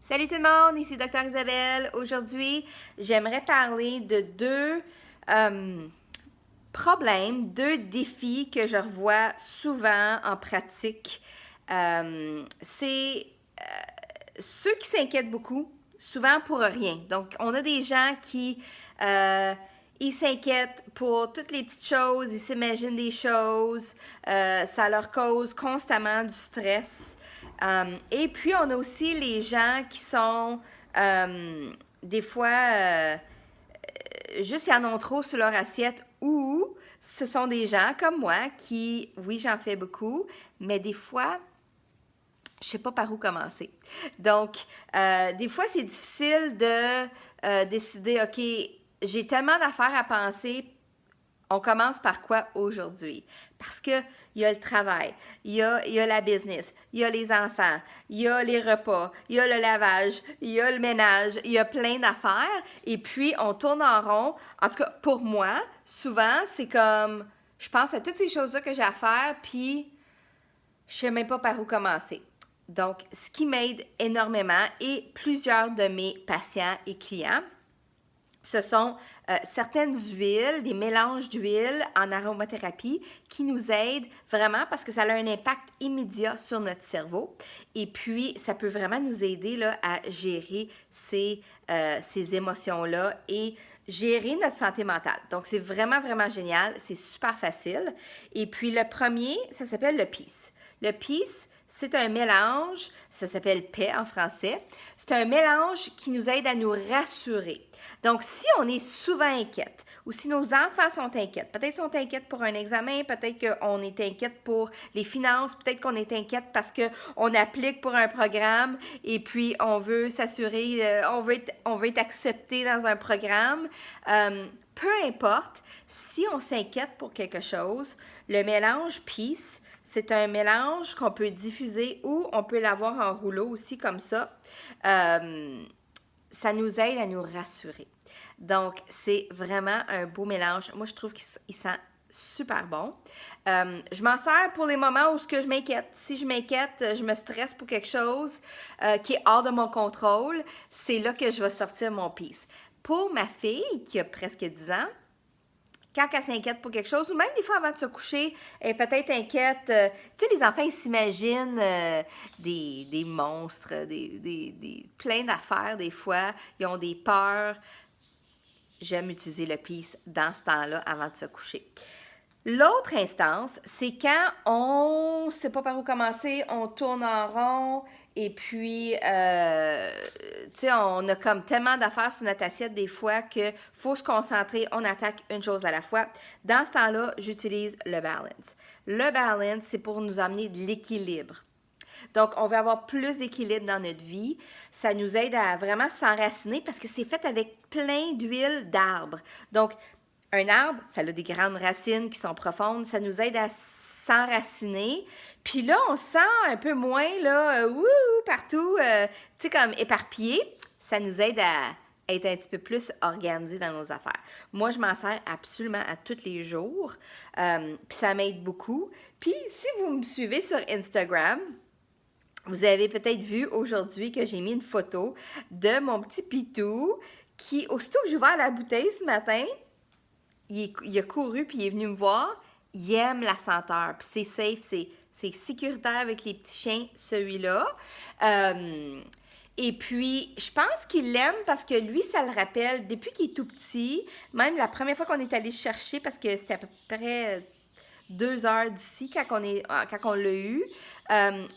Salut tout le monde, ici Dr Isabelle. Aujourd'hui, j'aimerais parler de deux problèmes, deux défis que je revois souvent en pratique. C'est ceux qui s'inquiètent beaucoup, souvent pour rien. Donc, on a des gens qui ils s'inquiètent pour toutes les petites choses, ils s'imaginent des choses, ça leur cause constamment du stress. Et puis, on a aussi les gens qui sont des fois juste ils en ont trop sur leur assiette ou ce sont des gens comme moi qui, oui, j'en fais beaucoup, mais des fois, je sais pas par où commencer. Donc, des fois, c'est difficile de décider, OK, j'ai tellement d'affaires à penser, on commence par quoi aujourd'hui? Parce que il y a le travail, il y a la business, il y a les enfants, il y a les repas, il y a le lavage, il y a le ménage, il y a plein d'affaires. Et puis, on tourne en rond. En tout cas, pour moi, souvent, c'est comme, je pense à toutes ces choses-là que j'ai à faire, puis je sais même pas par où commencer. Donc, ce qui m'aide énormément et plusieurs de mes patients et clients, ce sont certaines huiles, des mélanges d'huiles en aromathérapie qui nous aident vraiment parce que ça a un impact immédiat sur notre cerveau. Et puis, ça peut vraiment nous aider là, à gérer ces émotions-là et gérer notre santé mentale. Donc, c'est vraiment, vraiment génial. C'est super facile. Et puis, le premier, ça s'appelle le Peace. Le Peace, c'est un mélange, ça s'appelle paix en français. C'est un mélange qui nous aide à nous rassurer. Donc, si on est souvent inquiète ou si nos enfants sont inquiets, peut-être sont inquiètes pour un examen, peut-être qu'on est inquiète pour les finances, peut-être qu'on est inquiète parce qu'on applique pour un programme et puis on veut s'assurer, on veut être accepté dans un programme. Peu importe, si on s'inquiète pour quelque chose, le mélange Peace, c'est un mélange qu'on peut diffuser ou on peut l'avoir en rouleau aussi comme ça. Ça nous aide à nous rassurer. Donc, c'est vraiment un beau mélange. Moi, je trouve qu'il sent super bon. Je m'en sers pour les moments où je m'inquiète. Si je m'inquiète, je me stresse pour quelque chose qui est hors de mon contrôle, c'est là que je vais sortir mon Peace. Pour ma fille, qui a presque 10 ans, quand elle s'inquiète pour quelque chose, ou même des fois avant de se coucher, elle est peut-être inquiète. Tu sais, les enfants, ils s'imaginent des monstres, plein d'affaires des fois. Ils ont des peurs. J'aime utiliser le Peace dans ce temps-là avant de se coucher. L'autre instance, c'est quand on ne sait pas par où commencer, on tourne en rond et puis, tu sais, on a comme tellement d'affaires sur notre assiette des fois qu'il faut se concentrer, on attaque une chose à la fois. Dans ce temps-là, j'utilise le balance. Le balance, c'est pour nous amener de l'équilibre. Donc, on veut avoir plus d'équilibre dans notre vie. Ça nous aide à vraiment s'enraciner parce que c'est fait avec plein d'huile d'arbres. Donc, un arbre, ça a des grandes racines qui sont profondes. Ça nous aide à s'enraciner. Puis là, on se sent un peu moins, là, partout, tu sais, comme éparpillé. Ça nous aide à être un petit peu plus organisé dans nos affaires. Moi, je m'en sers absolument à tous les jours. Puis ça m'aide beaucoup. Puis, si vous me suivez sur Instagram, vous avez peut-être vu aujourd'hui que j'ai mis une photo de mon petit pitou qui, aussitôt que j'ai ouvert la bouteille ce matin, il a couru puis il est venu me voir. Il aime la senteur. Puis c'est safe, c'est sécuritaire avec les petits chiens, celui-là. Et puis, je pense qu'il l'aime parce que lui, ça le rappelle, depuis qu'il est tout petit, même la première fois qu'on est allé chercher, parce que c'était à peu près 2 heures d'ici quand on l'a eu,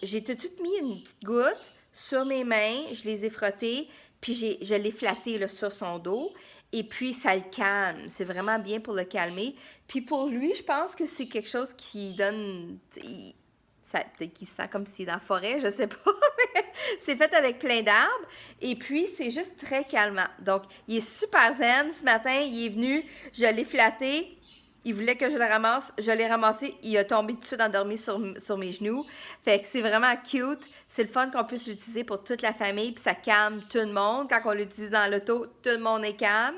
j'ai tout de suite mis une petite goutte sur mes mains, je les ai frottées, puis je l'ai flatté là, sur son dos. Et puis, ça le calme. C'est vraiment bien pour le calmer. Puis pour lui, je pense que c'est quelque chose qui donne... Peut-être qu'il se sent comme s'il est dans la forêt, je sais pas. Mais c'est fait avec plein d'arbres. Et puis, c'est juste très calmant. Donc, il est super zen. Ce matin, il est venu, je l'ai flatté. Il voulait que je le ramasse. Je l'ai ramassé. Il a tombé tout de suite endormi sur mes genoux. Fait que c'est vraiment cute. C'est le fun qu'on puisse l'utiliser pour toute la famille. Puis ça calme tout le monde. Quand on l'utilise dans l'auto, tout le monde est calme.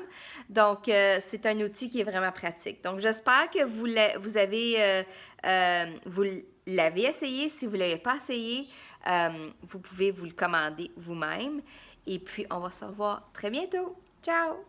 Donc, c'est un outil qui est vraiment pratique. Donc, j'espère que vous l'avez essayé. Si vous ne l'avez pas essayé, Vous pouvez vous le commander vous-même. Et puis, on va se revoir très bientôt. Ciao!